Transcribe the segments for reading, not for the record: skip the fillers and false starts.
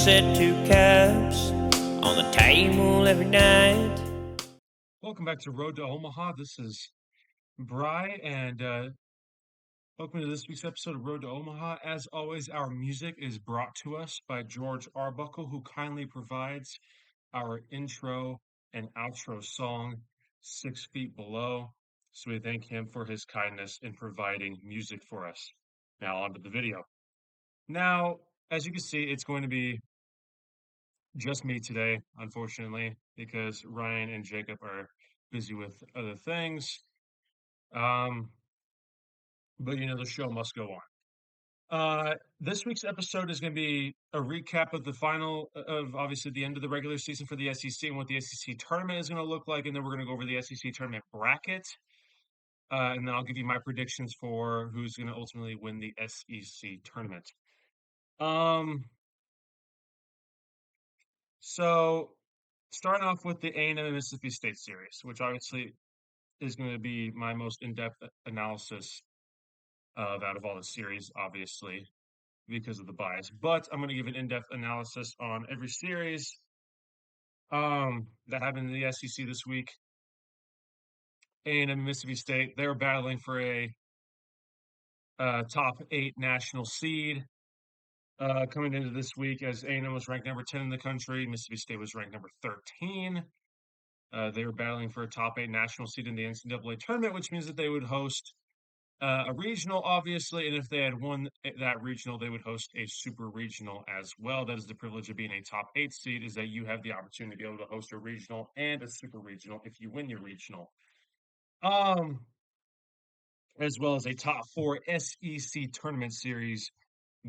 set two cups on the table every night. Welcome back to Road to Omaha. This is Bry, and welcome to this week's episode of Road to Omaha. As always, our music is brought to us by George Arbuckle, who kindly provides our intro and outro song, 6 Feet Below. So we thank him for his kindness in providing music for us. Now on to the video. Now, as you can see, it's going to be just me today, unfortunately, because Ryan and Jacob are busy with other things. But the show must go on. This week's episode is going to be a recap of the final of obviously the end of the regular season for the SEC and what the SEC tournament is going to look like, and then we're going to go over the SEC tournament bracket, and then I'll give you my predictions for who's going to ultimately win the SEC tournament. So starting off with the A&M and Mississippi State series, which obviously is going to be my most in-depth analysis out of all the series, obviously, because of the bias. But I'm going to give an in-depth analysis on every series that happened in the SEC this week. A&M and Mississippi State, they're battling for a top 8 national seed coming into this week, as A&M was ranked number 10 in the country. Mississippi State was ranked number 13. They were battling for a top 8 national seed in the NCAA tournament, which means that they would host a regional, obviously, and if they had won that regional, they would host a super regional as well. That is the privilege of being a top 8 seed, is that you have the opportunity to be able to host a regional and a super regional if you win your regional. As well as a top 4 SEC tournament series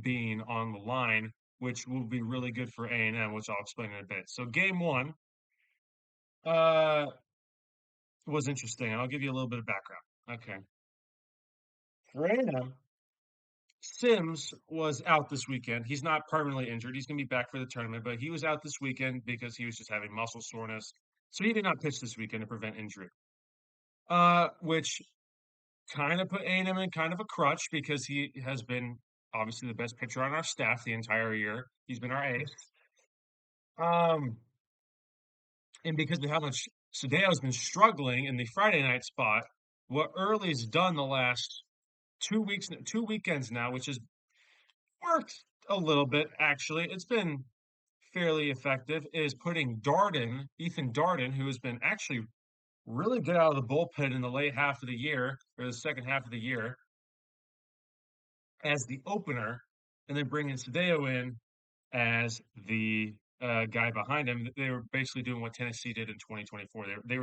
being on the line, which will be really good for A&M, which I'll explain in a bit. So game 1 was interesting. I'll give you a little bit of background. Okay. For A&M, Sims was out this weekend. He's not permanently injured. He's going to be back for the tournament, but he was out this weekend because he was just having muscle soreness. So he did not pitch this weekend to prevent injury, which kind of put A&M in kind of a crutch because he has been obviously the best pitcher on our staff the entire year. He's been our ace. And because of how much Sadeo's been struggling in the Friday night spot, what Early's done the last 2 weekends now, which has worked a little bit, actually. It's been fairly effective, is putting Ethan Darden, who has been actually really good out of the bullpen in the late half of the year, or the second half of the year, as the opener, and then bringing Sadeo in as the guy behind him. They were basically doing what Tennessee did in 2024. They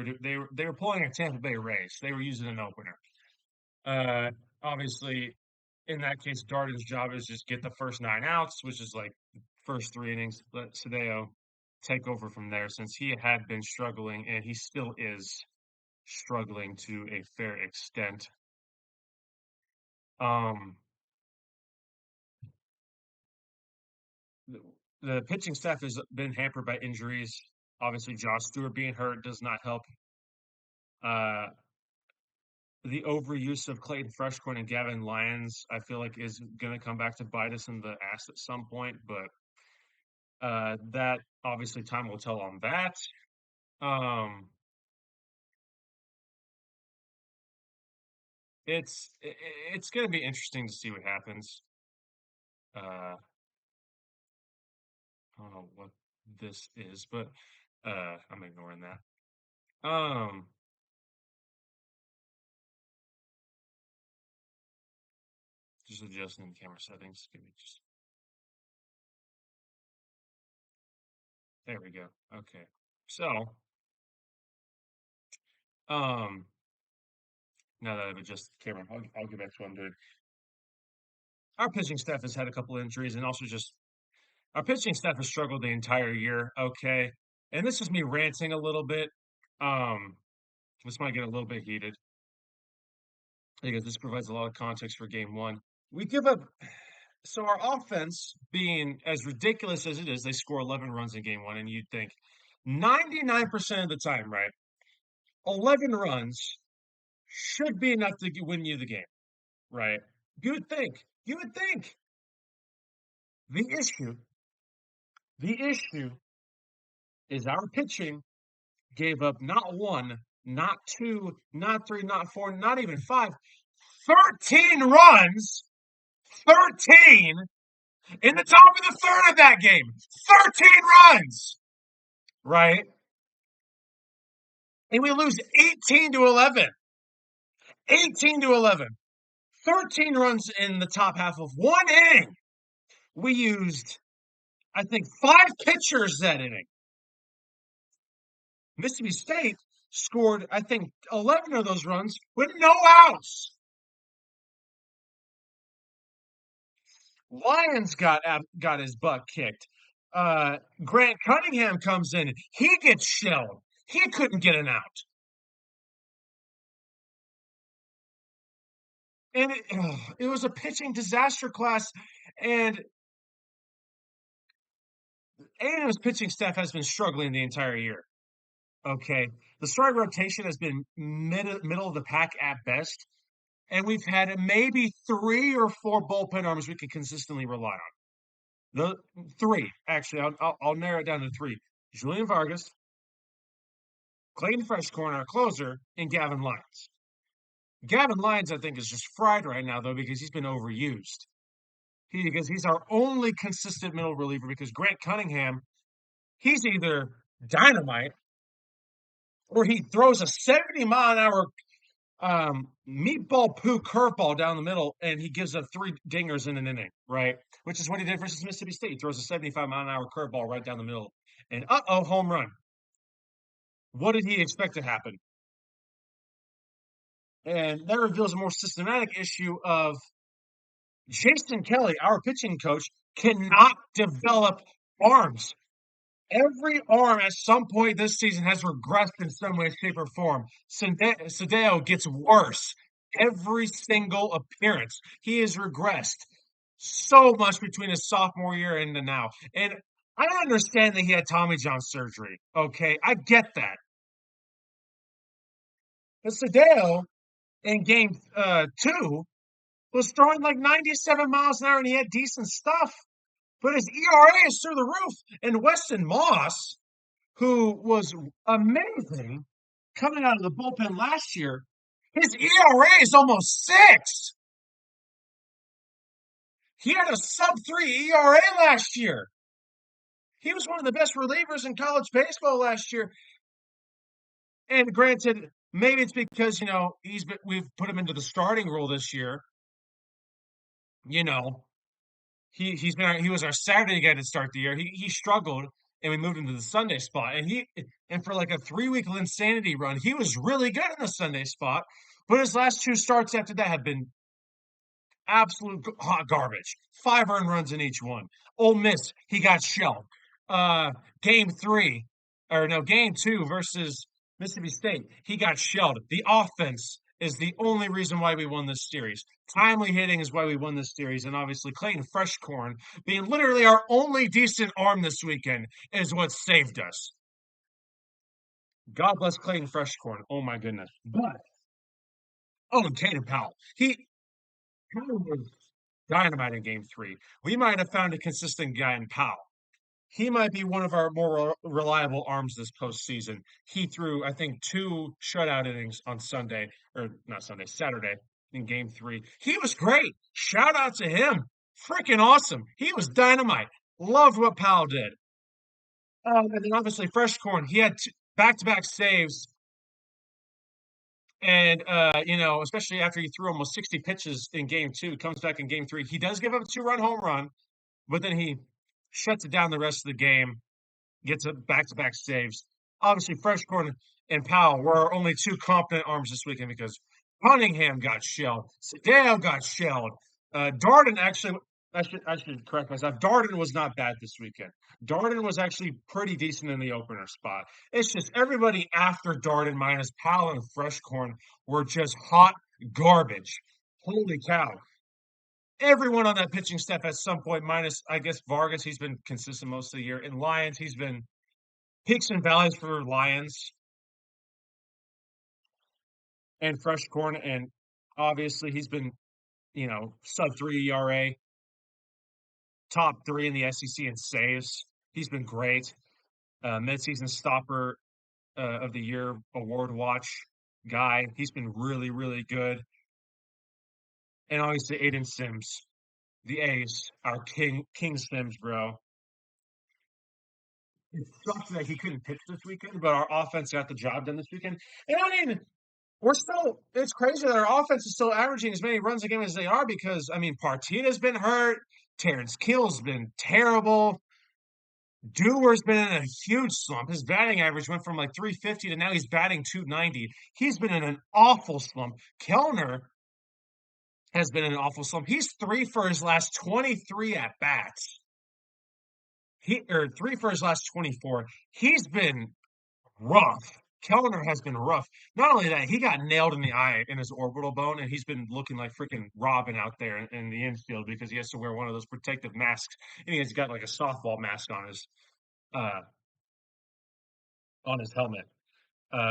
were pulling a Tampa Bay Rays. They were using an opener. Obviously, in that case, Darden's job is just get the first 9 outs, which is like first 3 innings. Let Sadeo take over from there, since he had been struggling, and he still is struggling to a fair extent. The pitching staff has been hampered by injuries. Obviously, Josh Stewart being hurt does not help. The overuse of Clayton Freshcourt and Gavin Lyons, I feel like, is going to come back to bite us in the ass at some point, but that obviously time will tell on that. It's going to be interesting to see what happens. I don't know what this is, but I'm ignoring that. Just adjusting the camera settings. Give me just. There we go. Okay. So, now that I've adjusted the camera, I'll get back to what I'm doing. Our pitching staff has had a couple injuries, and also just our pitching staff has struggled the entire year. Okay. And this is me ranting a little bit. This might get a little bit heated because this provides a lot of context for game 1. We give up. So our offense, being as ridiculous as it is, they score 11 runs in game 1, and you'd think 99% of the time, right? 11 runs should be enough to win you the game, right? You would think. The issue The issue is our pitching gave up not one, not two, not three, not four, not even five, 13 runs, 13 in the top of the third of that game. 13 runs, right? And we lose 18 to 11. 18 to 11. 13 runs in the top half of one inning. We used, I think, five pitchers that inning. Mississippi State scored, I think, 11 of those runs with no outs. Lyons got his butt kicked. Grant Cunningham comes in. He gets shelled. He couldn't get an out. And it was a pitching disaster class. And A&M's pitching staff has been struggling the entire year. Okay. The starting rotation has been middle of the pack at best. And we've had maybe three or four bullpen arms we can consistently rely on. The three, actually, I'll narrow it down to three. Julian Vargas, Clayton Freshcorn, our closer, and Gavin Lyons. Gavin Lyons, I think, is just fried right now, though, because he's been overused. Because he's our only consistent middle reliever, because Grant Cunningham, he's either dynamite or he throws a 70-mile-an-hour meatball poo curveball down the middle, and he gives up three dingers in an inning, right? Which is what he did versus Mississippi State. He throws a 75-mile-an-hour curveball right down the middle, and home run. What did he expect to happen? And that reveals a more systematic issue of Jason Kelly, our pitching coach, cannot develop arms. Every arm at some point this season has regressed in some way, shape, or form. Sadeo gets worse every single appearance. He has regressed so much between his sophomore year and the now. And I understand that he had Tommy John surgery. Okay, I get that. But Sadeo in game two was throwing like 97 miles an hour and he had decent stuff. But his ERA is through the roof. And Weston Moss, who was amazing coming out of the bullpen last year, his ERA is almost 6. He had a sub-3 ERA last year. He was one of the best relievers in college baseball last year. And granted, maybe it's because, we've put him into the starting role this year. You know, he was our Saturday guy to start the year. He struggled, and we moved him to the Sunday spot. And for like a 3-week insanity run, he was really good in the Sunday spot. But his last two starts after that have been absolute hot garbage. 5 earned runs in each one. Ole Miss, he got shelled. Game 2 versus Mississippi State, he got shelled. The offense is the only reason why we won this series. Timely hitting is why we won this series. And obviously, Clayton Freshcorn being literally our only decent arm this weekend is what saved us. God bless Clayton Freshcorn. Oh, my goodness. And Caden Powell. He was dynamite in game 3. We might have found a consistent guy in Powell. He might be one of our more reliable arms this postseason. He threw, I think, 2 shutout innings on Saturday in game 3. He was great. Shout out to him. Freaking awesome. He was dynamite. Loved what Powell did. And then obviously Freshcorn, he had back-to-back saves. And, especially after he threw almost 60 pitches in game 2, comes back in game 3. He does give up a 2-run home run, but then he shuts it down the rest of the game, gets a back-to-back saves. Obviously, Freshcorn and Powell were our only 2 competent arms this weekend because Cunningham got shelled. Sadeo got shelled. Darden actually, I should correct myself. Darden was not bad this weekend. Darden was actually pretty decent in the opener spot. It's just everybody after Darden minus Powell and Freshcorn were just hot garbage. Holy cow. Everyone on that pitching staff at some point, minus, I guess, Vargas, he's been consistent most of the year. And Lyons, he's been peaks and valleys for Lyons and Freshcorn. And obviously, he's been, sub-3 ERA, top 3 in the SEC in saves. He's been great. Midseason stopper of the year award watch guy. He's been really, really good. And obviously Aiden Sims, the ace, our King Sims, bro. It sucks that he couldn't pitch this weekend, but our offense got the job done this weekend. And I mean, it's crazy that our offense is still averaging as many runs a game as they are because, I mean, Partita's been hurt. Terrence Kill's been terrible. Dewar's been in a huge slump. His batting average went from like 350 to now he's batting 290. He's been in an awful slump. Kellner has been in an awful slump. He's three for his last 23 at bats. Three for his last 24. He's been rough. Kellner has been rough. Not only that, he got nailed in the eye in his orbital bone, and he's been looking like freaking Robin out there in the infield because he has to wear one of those protective masks, and he's got like a softball mask uh on his helmet.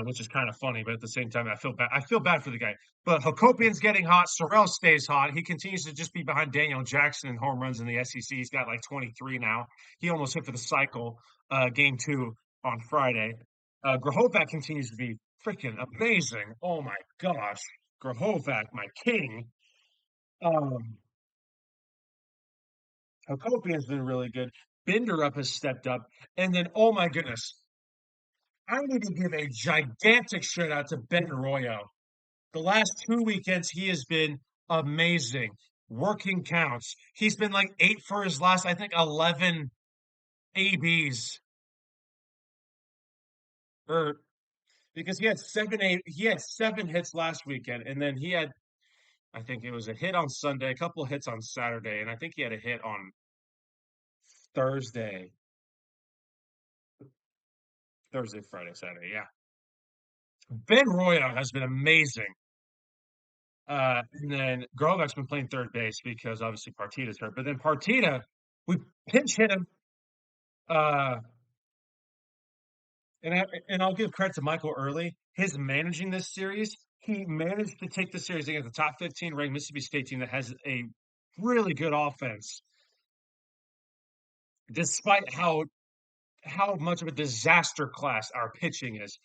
Which is kind of funny, but at the same time, I feel bad. I feel bad for the guy. But Hakopian's getting hot. Sorrell stays hot. He continues to just be behind Daniel Jackson in home runs in the SEC. He's got like 23 now. He almost hit for the cycle, game two on Friday. Grahovac continues to be freaking amazing. Oh my gosh. Grahovac, my king. Um, Hakopian's been really good. Bender up has stepped up. And then, oh my goodness, I need to give a gigantic shout out to Ben Royo. The last 2 weekends, he has been amazing. Working counts. He's been like eight for his last, I think, 11 ABs. Or because he had 7 hits last weekend, and then he had, I think it was a hit on Sunday, a couple of hits on Saturday, and I think he had a hit on Thursday, Friday, Saturday. Yeah. Ben Royo has been amazing. And then Grovak's been playing third base because obviously Partita's hurt. But then Partita, we pinch hit him. Uh, and I'll give credit to Michael Early. His managing this series, he managed to take the series against the top 15 ranked Mississippi State team that has a really good offense, despite how much of a disaster class our pitching is.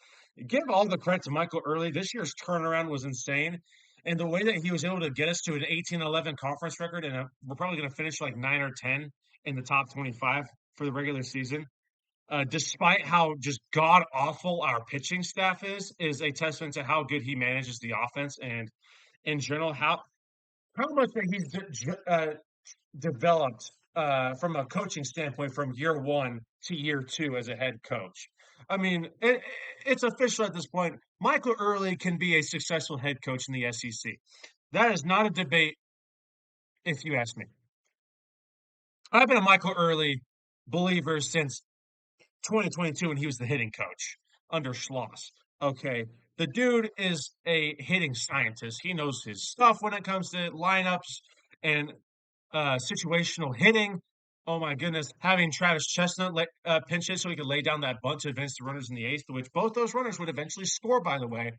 Give all the credit to Michael Early. This year's turnaround was insane. And the way that he was able to get us to an 18-11 conference record, and we're probably going to finish like 9 or 10 in the top 25 for the regular season, despite how just god awful our pitching staff is a testament to how good he manages the offense and in general how much that he's developed from a coaching standpoint from year one to year two as a head coach. I mean, it's official at this point. Michael Early can be a successful head coach in the SEC. That is not a debate, if you ask me. I've been a Michael Early believer since 2022 when he was the hitting coach under Schloss. Okay. The dude is a hitting scientist. He knows his stuff when it comes to lineups and situational hitting. Oh my goodness. Having Travis Chestnut pinch hit so he could lay down that bunt to advance the runners in the eighth, which both those runners would eventually score, by the way.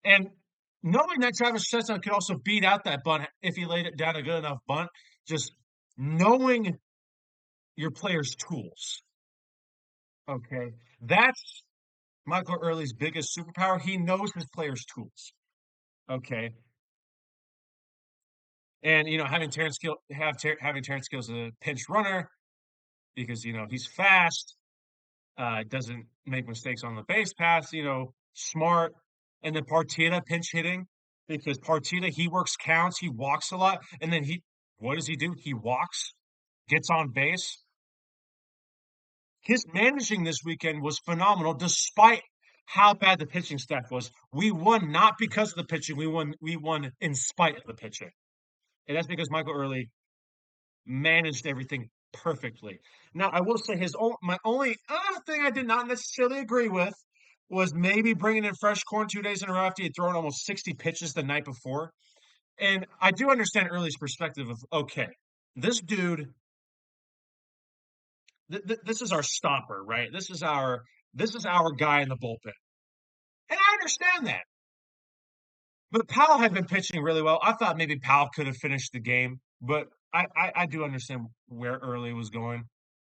And knowing that Travis Chestnut could also beat out that bunt if he laid it down a good enough bunt, just knowing your player's tools. Okay. That's Michael Early's biggest superpower. He knows his players' tools. Okay. And having Terrence Gill as a pinch runner because he's fast, doesn't make mistakes on the base pass, smart. And then Partita pinch hitting because Partita he works counts, he walks a lot, and then what does he do? He walks, gets on base. His managing this weekend was phenomenal, despite how bad the pitching staff was. We won not because of the pitching. We won in spite of the pitching. And that's because Michael Early managed everything perfectly. Now, I will say my only thing I did not necessarily agree with was maybe bringing in fresh corn 2 days in a row after he had thrown almost 60 pitches the night before. And I do understand Early's perspective of, okay, this dude, this is our stopper, right? This is our guy in the bullpen. And I understand that. But Powell had been pitching really well. I thought maybe Powell could have finished the game, but I do understand where Early was going.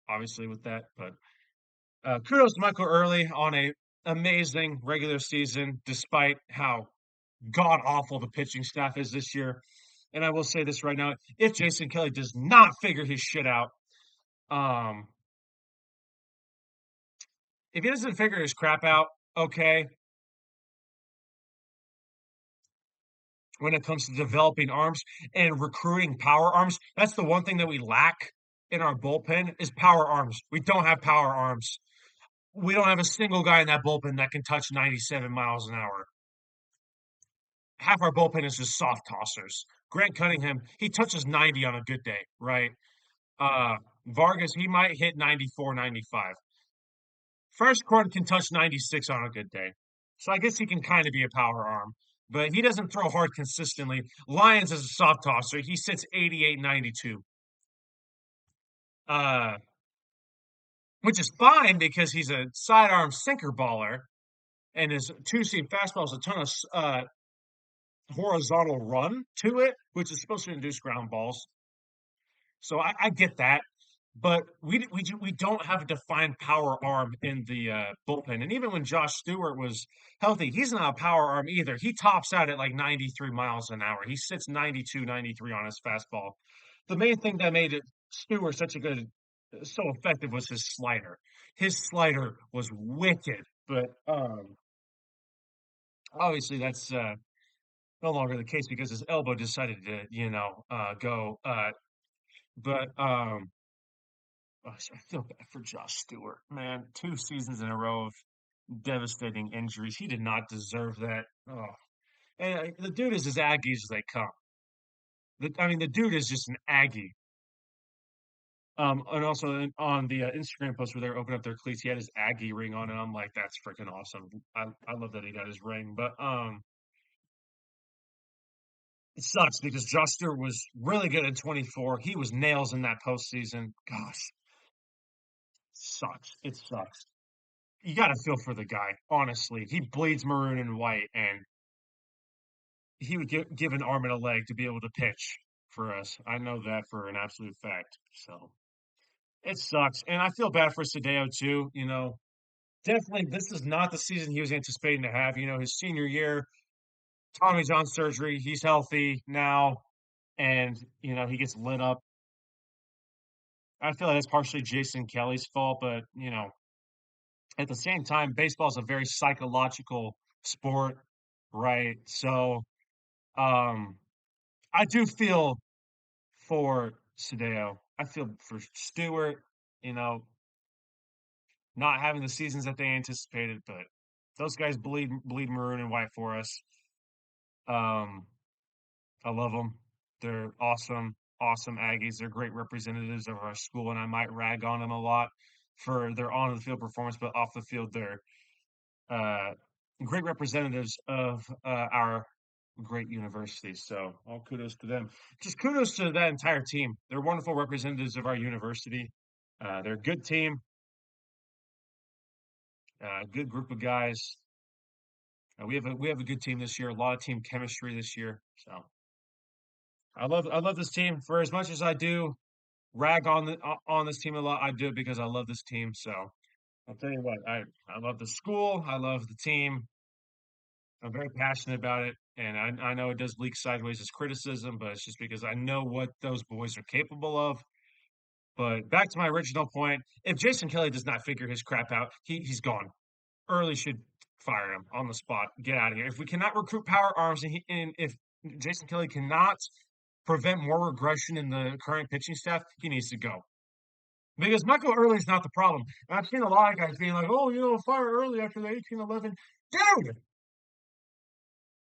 obviously, with that. But kudos to Michael Early on a amazing regular season, despite how god awful the pitching staff is this year. And I will say this right now: if Jason Kelly does not figure his shit out, um, if he doesn't figure his crap out, okay, when it comes to developing arms and recruiting power arms, that's the one thing that we lack in our bullpen is power arms. We don't have power arms. We don't have a single guy in that bullpen that can touch 97 miles an hour. Half our bullpen is just soft tossers. Grant Cunningham, he touches 90 on a good day, right? Vargas, he might hit 94, 95. First Court can touch 96 on a good day. So I guess he can kind of be a power arm, but he doesn't throw hard consistently. Lyons is a soft tosser. He sits 88, 92. Uh, which is fine because he's a sidearm sinker baller and his two seam fastball has a ton of horizontal run to it, which is supposed to induce ground balls. So I get that, but we don't have a defined power arm in the bullpen. And even when Josh Stewart was healthy, he's not a power arm either. He tops out at like 93 miles an hour. He sits 92, 93 on his fastball. The main thing that made it Stewart such a good, so effective was his slider. His slider was wicked, but obviously that's no longer the case because his elbow decided to, go. But I feel bad for Josh Stewart, man. 2 seasons in a row of devastating injuries. He did not deserve that. Oh, and the dude is as Aggie as they come. I mean, the dude is just an Aggie. And also on the Instagram post where they're opening up their cleats, he had his Aggie ring on, and I'm like, that's freaking awesome. I love that he got his ring, but it sucks because Josh Stewart was really good in 24. He was nails in that postseason. Gosh, sucks. It sucks. You got to feel for the guy, honestly. He bleeds maroon and white, and he would give an arm and a leg to be able to pitch for us. I know that for an absolute fact. So it sucks. And I feel bad for Sadeo, too. Definitely, this is not the season he was anticipating to have. His senior year, Tommy John surgery, he's healthy now, and, he gets lit up. I feel like that's partially Jason Kelly's fault, but, at the same time, baseball is a very psychological sport, right? So, um, I do feel for Sadeo. I feel for Stewart, you know, not having the seasons that they anticipated, but those guys bleed maroon and white for us. Um, I love them. They're awesome, awesome Aggies. They're great representatives of our school, and I might rag on them a lot for their on the field performance, but off the field, they're uh, great representatives of our great university. So all kudos to them. Just kudos to that entire team. They're wonderful representatives of our university. They're a good team, good group of guys. We have a good team this year. A lot of team chemistry this year. So I love this team for as much as I do rag on this team a lot. I do it because I love this team. So I'll tell you what, I love the school. I love the team. I'm very passionate about it, and I know it does leak sideways as criticism, but it's just because I know what those boys are capable of. But back to my original point, if Jason Kelly does not figure his crap out, he's gone. Early should fire him on the spot. Get out of here. If we cannot recruit power arms, and if Jason Kelly cannot prevent more regression in the current pitching staff, he needs to go. Because Michael Early is not the problem. And I've seen a lot of guys being like, "Oh, fire Early after the 18-11." Dude,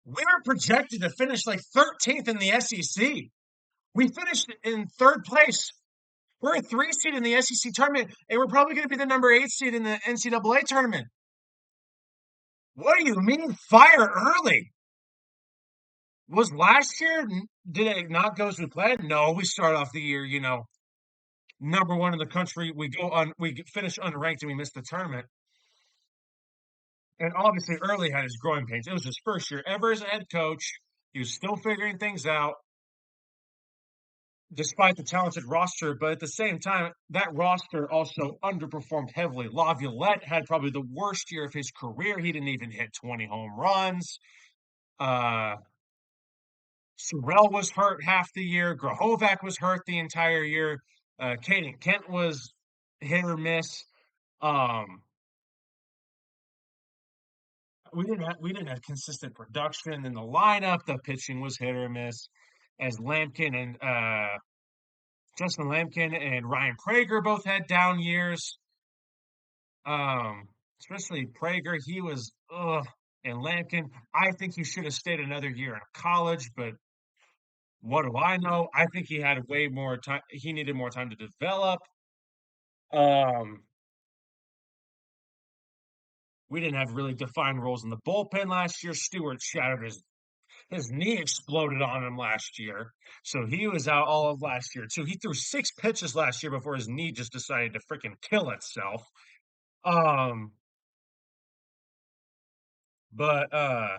we were projected to finish like 13th in the SEC. We finished in third place. We're a 3 seed in the SEC tournament, and we're probably going to be the number 8 seed in the NCAA tournament. What do you mean, fire Early? Was last year, did it not go as we planned? No, we start off the year, number one in the country. We finish unranked and we miss the tournament. And obviously, Early had his growing pains. It was his first year ever as a head coach. He was still figuring things out. despite the talented roster, but at the same time, that roster also underperformed heavily. Laviolette had probably the worst year of his career. He didn't even hit 20 home runs. Uh, Sorrell was hurt half the year. Grahovac was hurt the entire year. Caden Kent was hit or miss. Um, we didn't have consistent production in the lineup. The pitching was hit or miss. As Lampkin and Justin Lampkin and Ryan Prager both had down years. Especially Prager, he was ugh. And Lampkin, I think he should have stayed another year in college, but what do I know? I think he had way more time. He needed more time to develop. Um, we didn't have really defined roles in the bullpen last year. Stewart shattered his knee exploded on him last year. So he was out all of last year too. He threw 6 pitches last year before his knee just decided to freaking kill itself. Um, but I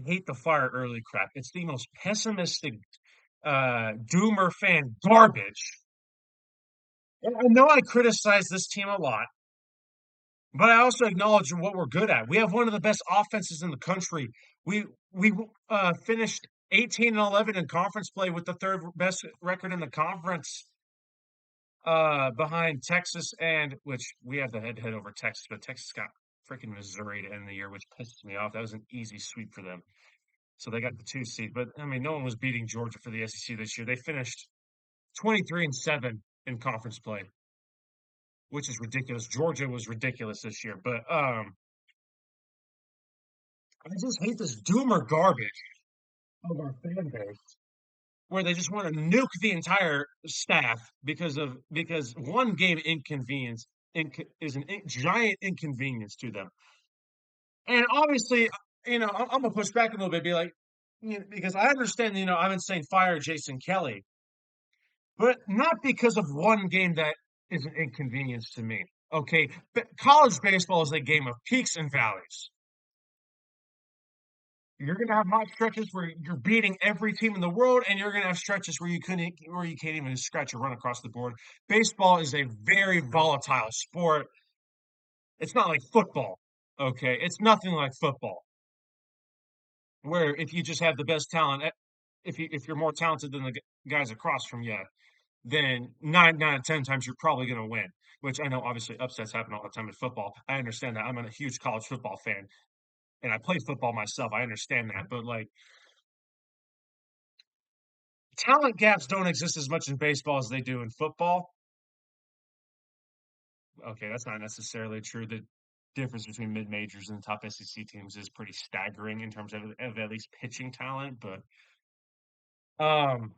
hate the fire early crap. It's the most pessimistic doomer fan garbage. And I know I criticize this team a lot, but I also acknowledge what we're good at. We have one of the best offenses in the country. We finished 18-11 in conference play with the third best record in the conference, behind Texas, and which we have the head over Texas, but Texas got freaking Missouri to end the year, which pisses me off. That was an easy sweep for them. So they got the 2 seed. But I mean, no one was beating Georgia for the SEC this year. They finished 23-7 in conference play, which is ridiculous. Georgia was ridiculous this year. But I just hate this doomer garbage of our fan base where they just want to nuke the entire staff because one game inconvenience is a giant inconvenience to them. And obviously, I'm gonna push back a little bit, be like, because I understand, I've been saying fire Jason Kelly, but not because of one game that is an inconvenience to me. Okay, but college baseball is a game of peaks and valleys. You're gonna have hot stretches where you're beating every team in the world, and you're gonna have stretches where you can't even scratch a run across the board. Baseball is a very volatile sport. It's not like football. Okay, it's nothing like football, where if you just have the best talent, if you're more talented than the guys across from you, then nine out of 10 times you're probably going to win. Which I know, obviously, upsets happen all the time in football. I understand that. I'm a huge college football fan, and I play football myself. I understand that, but like talent gaps don't exist as much in baseball as they do in football. Okay, that's not necessarily true. The difference between mid majors and the top SEC teams is pretty staggering in terms of at least pitching talent. But um,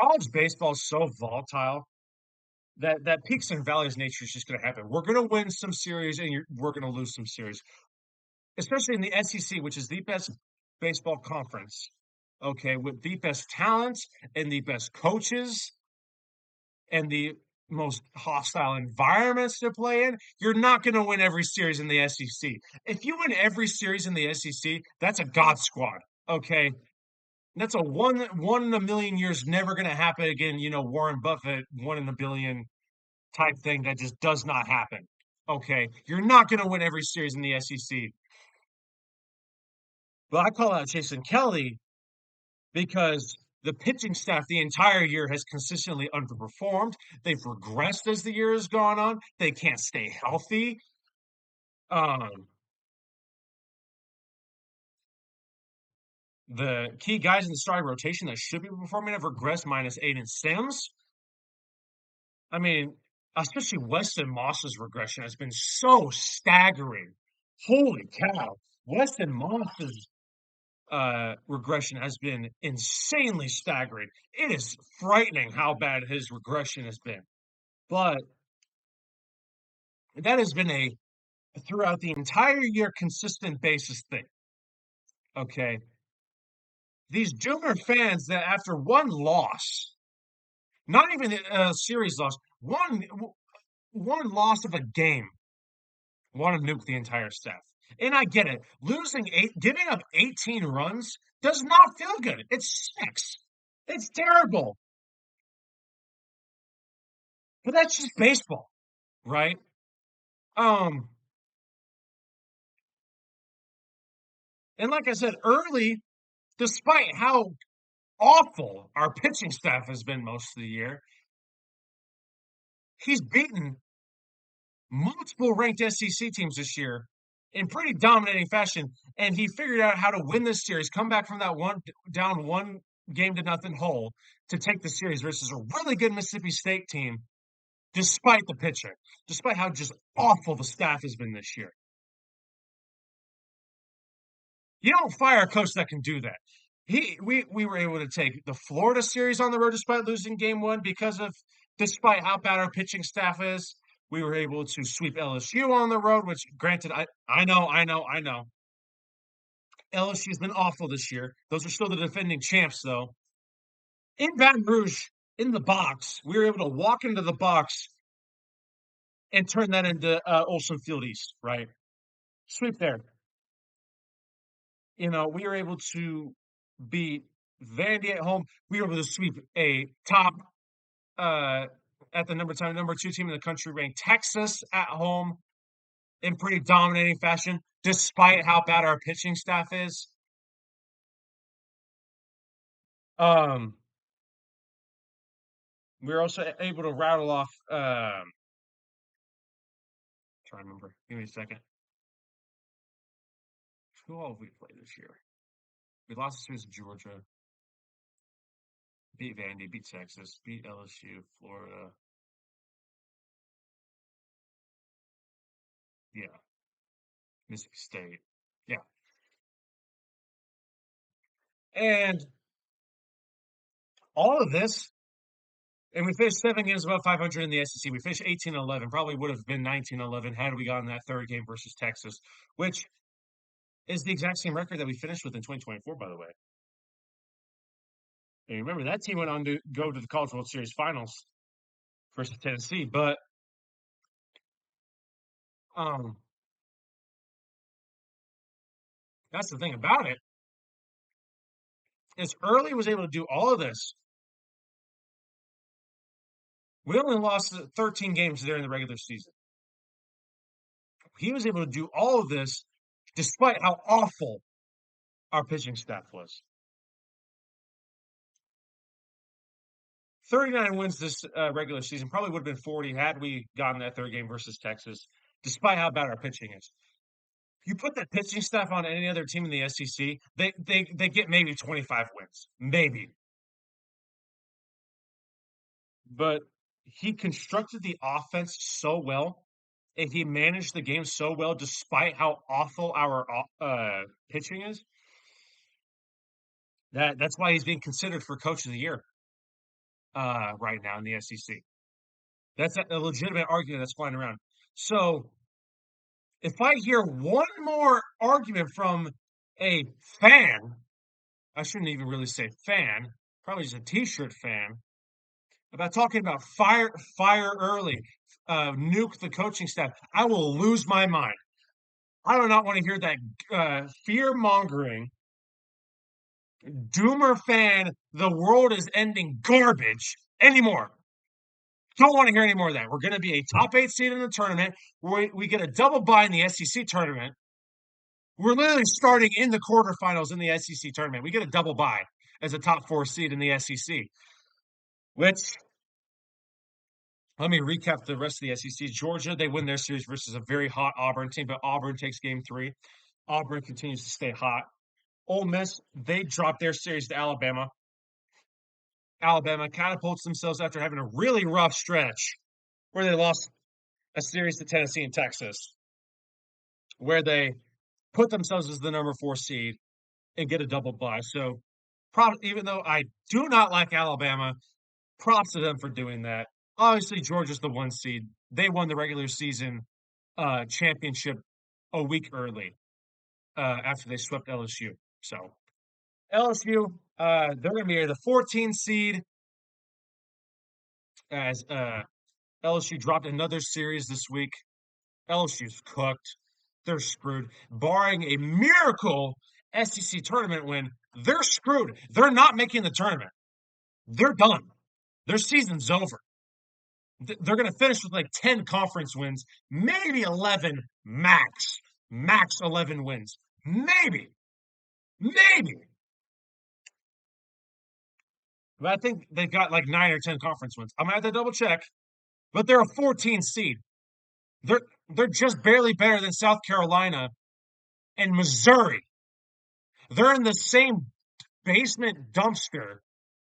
college baseball is so volatile that peaks and valleys nature is just going to happen. We're going to win some series and we're going to lose some series, especially in the SEC, which is the best baseball conference. Okay, with the best talent and the best coaches and the most hostile environments to play in, you're not going to win every series in the SEC. If you win every series in the SEC, that's a God squad. Okay, that's a one in a million years, never going to happen again. Warren Buffett, 1 in a billion type thing that just does not happen. Okay, you're not going to win every series in the SEC. But I call out Jason Kelly because the pitching staff the entire year has consistently underperformed. They've regressed as the year has gone on. They can't stay healthy. Um, the key guys in the starting rotation that should be performing have regressed minus Aiden Sims. I mean, especially Weston Moss's regression has been so staggering. Holy cow. Weston Moss's regression has been insanely staggering. It is frightening how bad his regression has been. But that has been a throughout the entire year consistent basis thing. Okay. These Junior fans that after one loss, not even a series loss, one loss of a game, want to nuke the entire staff. And I get it. Losing giving up 18 runs does not feel good. It stinks. It's terrible. But that's just baseball, right? Um, and like I said early, despite how awful our pitching staff has been most of the year, he's beaten multiple ranked SEC teams this year in pretty dominating fashion. And he figured out how to win this series, come back from that one game to nothing hole to take the series versus a really good Mississippi State team, despite the pitcher, despite how just awful the staff has been this year. You don't fire a coach that can do that. We were able to take the Florida series on the road despite losing game one despite how bad our pitching staff is. We were able to sweep LSU on the road, which granted, I know. LSU's been awful this year. Those are still the defending champs, though. In Baton Rouge, in the box, we were able to walk into the box and turn that into Olson Field East, right? Sweep there. We were able to beat Vandy at home. We were able to sweep a top uh, at the number two team in the country, ranked Texas at home in pretty dominating fashion, despite how bad our pitching staff is. Um, we were also able to rattle off. Trying to remember. Give me a second. Who all have we played this year? We lost the series to Georgia, beat Vandy, beat Texas, beat LSU, Florida. Yeah, Mississippi State. Yeah, and all of this, and we finished 7 games above 500 in the SEC. We finished 18-11. Probably would have been 19-11 had we gotten that third game versus Texas, which is the exact same record that we finished with in 2024, by the way. And remember, that team went on to go to the College World Series finals versus Tennessee. But um, that's the thing about it. Is Early was able to do all of this. We only lost 13 games during the regular season. He was able to do all of this despite how awful our pitching staff was. 39 wins this regular season. Probably would have been 40 had we gotten that third game versus Texas, despite how bad our pitching is. You put that pitching staff on any other team in the SEC, they get maybe 25 wins. Maybe. But he constructed the offense so well and he managed the game so well despite how awful our pitching is. That's why he's being considered for coach of the year right now in the SEC. That's a legitimate argument that's flying around. So if I hear one more argument from a fan, I shouldn't even really say fan, probably just a t-shirt fan, about talking about fire early, nuke the coaching staff, I will lose my mind. I do not want to hear that fear mongering, doomer fan, the world is ending garbage anymore. Don't want to hear any more of that. We're going to be a top 8 seed in the tournament. We get a double bye in the SEC tournament. We're literally starting in the quarterfinals in the SEC tournament. We get a double bye as a top 4 seed in the SEC, which let me recap the rest of the SEC. Georgia, they win their series versus a very hot Auburn team, but Auburn takes game 3. Auburn continues to stay hot. Ole Miss, they drop their series to Alabama. Alabama catapults themselves after having a really rough stretch where they lost a series to Tennessee and Texas, where they put themselves as the number 4 seed and get a double bye. So, even though I do not like Alabama, props to them for doing that. Obviously, Georgia's the 1 seed. They won the regular season championship a week early after they swept LSU. So, LSU, they're going to be the 14 seed as LSU dropped another series this week. LSU's cooked. they're screwed. Barring a miracle SEC tournament win, they're screwed. They're not making the tournament. They're done. Their season's over. They're going to finish with like 10 conference wins, maybe 11 max. Max 11 wins. Maybe. Maybe. But I think they got like 9 or 10 conference wins. I'm going to have to double check, but they're a 14 seed. They're they're just barely better than South Carolina and Missouri. They're in the same basement dumpster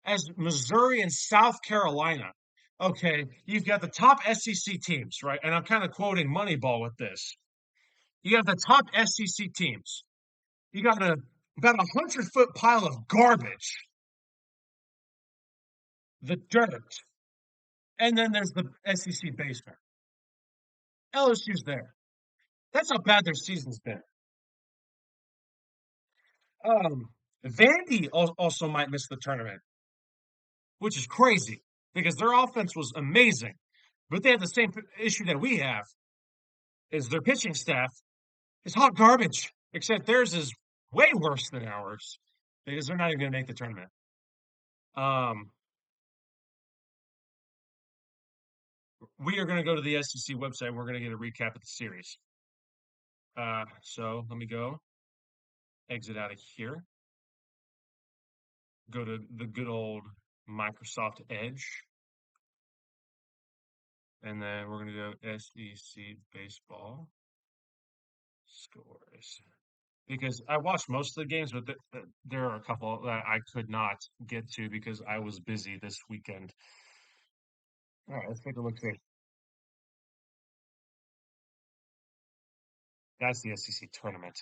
as Missouri and South Carolina. Okay, you've got the top SEC teams, right? And I'm kind of quoting Moneyball with this. You have the top SEC teams. You got about 100-foot pile of garbage, the dirt, and then there's the SEC basement. LSU's there. That's how bad their season's been. Um, Vandy also might miss the tournament, which is crazy because their offense was amazing, but they have the same issue that we have: is their pitching staff is hot garbage. Except theirs is way worse than ours because they're not even going to make the tournament. Um, we are going to go to the SEC website. And we're going to get a recap of the series. So let me go exit out of here. Go to the good old Microsoft Edge. And then we're going to go SEC baseball scores. Because I watched most of the games, but there are a couple that I could not get to because I was busy this weekend. All right, let's take a look. See, that's the SEC tournament.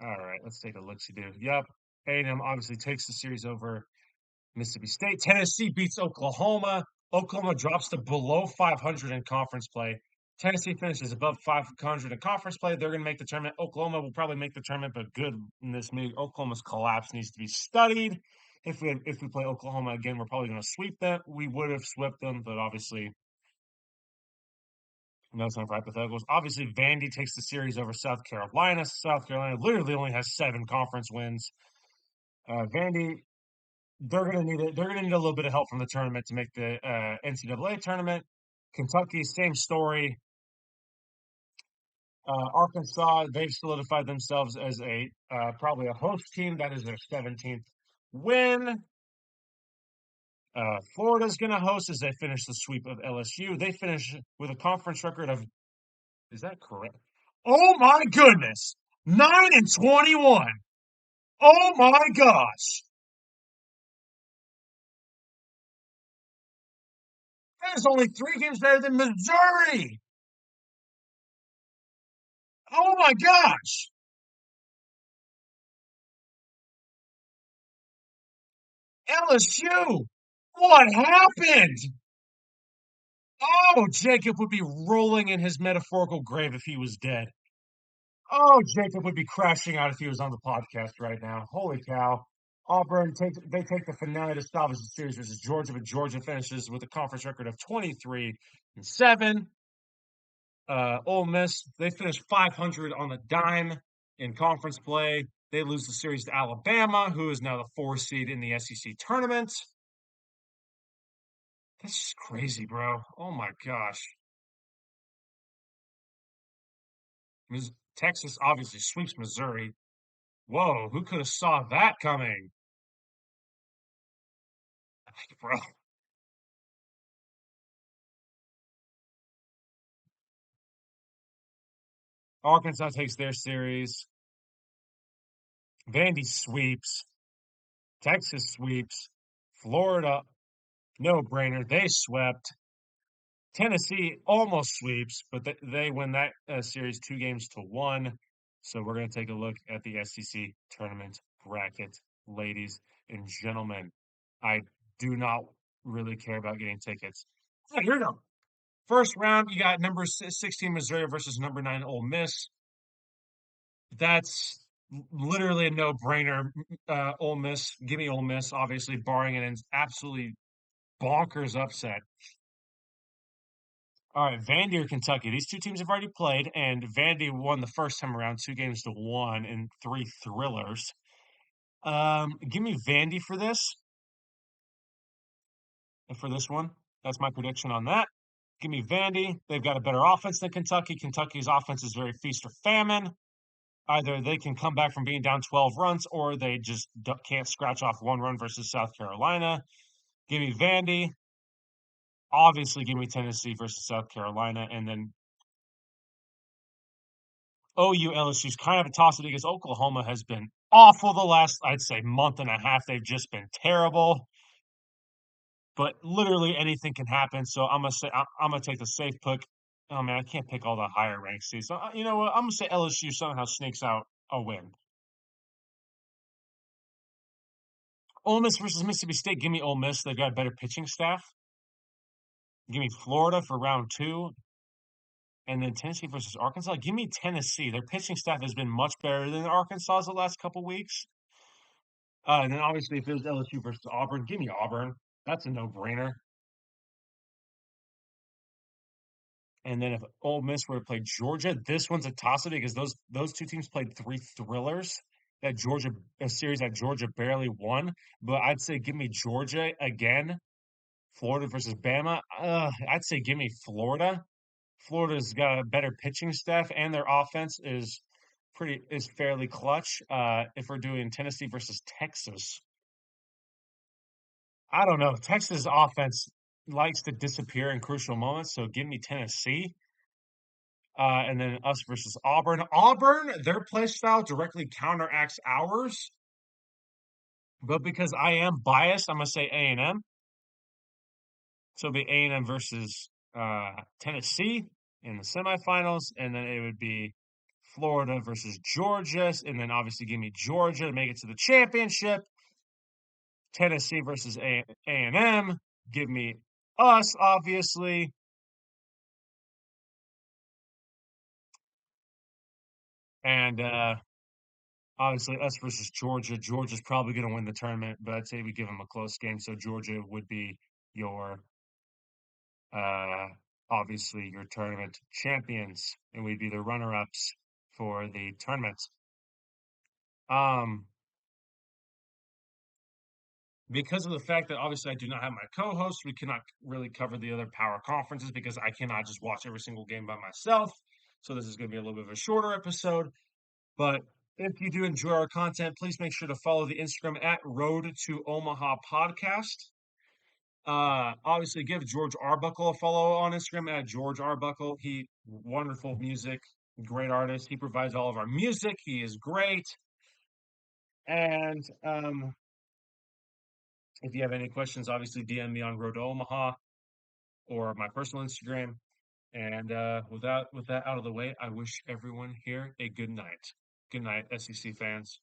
All right, let's take a look. See, dude. Yep, A&M obviously takes the series over Mississippi State. Tennessee beats Oklahoma. Oklahoma drops to below 500 in conference play. Tennessee finishes above 500 in conference play. They're going to make the tournament. Oklahoma will probably make the tournament, but goodness me, Oklahoma's collapse needs to be studied. If we play Oklahoma again, we're probably going to sweep them. We would have swept them, but obviously, no time for hypotheticals. Obviously, Vandy takes the series over South Carolina. South Carolina literally only has 7 conference wins. Vandy, they're going to need it. They're going to need a little bit of help from the tournament to make the NCAA tournament. Kentucky, same story. Arkansas, they've solidified themselves as a probably a host team. That is their 17th win. Florida's going to host as they finish the sweep of LSU. They finish with a conference record of, is that correct? Oh my goodness, 9-21. Oh my gosh, that is only 3 games better than Missouri. Oh my gosh. LSU, what happened? Oh, Jacob would be rolling in his metaphorical grave if he was dead. Oh, Jacob would be crashing out if he was on the podcast right now. Holy cow. Auburn they take the finale to salvage the series versus Georgia, but Georgia finishes with a conference record of 23-7. Ole Miss, they finished 500 on the dime in conference play. They lose the series to Alabama, who is now the 4 seed in the SEC tournament. That's just crazy, bro. Oh my gosh. Texas obviously sweeps Missouri. Whoa, who could have saw that coming? Bro. Arkansas takes their series. Vandy sweeps. Texas sweeps. Florida, no brainer. They swept. Tennessee almost sweeps, but they win that series 2-1. So we're going to take a look at the SEC tournament bracket, ladies and gentlemen. I do not really care about getting tickets. So here we go. First round, you got number 16 Missouri versus number 9 Ole Miss. That's literally a no-brainer. Ole Miss, give me Ole Miss, obviously, barring an absolutely bonkers upset. All right, Vandy or Kentucky. These two teams have already played, and Vandy won the first time around 2 games to 1 in 3 thrillers. Give me Vandy for this. And for this one, that's my prediction on that. Give me Vandy. They've got a better offense than Kentucky. Kentucky's offense is very feast or famine. Either they can come back from being down 12 runs, or they just can't scratch off 1 run versus South Carolina. Give me Vandy. Obviously, give me Tennessee versus South Carolina, and then OU LSU is kind of a toss-up because Oklahoma has been awful the last, I'd say, month and a half. They've just been terrible. But literally anything can happen. So I'm gonna take the safe pick. Oh man, I can't pick all the higher ranked seeds. So you know what? I'm gonna say LSU somehow sneaks out a win. Ole Miss versus Mississippi State. Give me Ole Miss. They've got a better pitching staff. Give me Florida for round 2. And then Tennessee versus Arkansas. Give me Tennessee. Their pitching staff has been much better than Arkansas's the last couple weeks. And then obviously if it was LSU versus Auburn, give me Auburn. That's a no-brainer. And then if Ole Miss were to play Georgia, this one's a toss-up because those two teams played 3 thrillers. A series that Georgia barely won. But I'd say give me Georgia again. Florida versus Bama. I'd say give me Florida. Florida's got a better pitching staff, and their offense is fairly clutch. If we're doing Tennessee versus Texas, I don't know. Texas offense likes to disappear in crucial moments, so give me Tennessee. And then us versus Auburn. Auburn, their play style directly counteracts ours. But because I am biased, I'm gonna say A&M. So it'll be A&M versus Tennessee in the semifinals, and then it would be Florida versus Georgia, and then obviously give me Georgia to make it to the championship. Tennessee versus A&M. Give me us, obviously. And obviously us versus Georgia. Georgia's probably going to win the tournament, but I'd say we give them a close game. So Georgia would be your, obviously, your tournament champions, and we'd be the runner-ups for the tournament. Because of the fact that obviously I do not have my co-host, we cannot really cover the other power conferences because I cannot just watch every single game by myself. So this is going to be a little bit of a shorter episode. But if you do enjoy our content, please make sure to follow the Instagram at Road to Omaha Podcast. Obviously, give George Arbuckle a follow on Instagram at George Arbuckle. He wonderful music, great artist. He provides all of our music. He is great. And if you have any questions, obviously DM me on Road to Omaha or my personal Instagram. And with that out of the way, I wish everyone here a good night. Good night, SEC fans.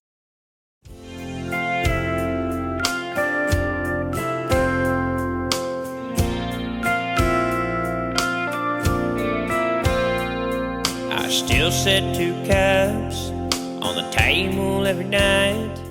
I still set 2 cups on the table every night.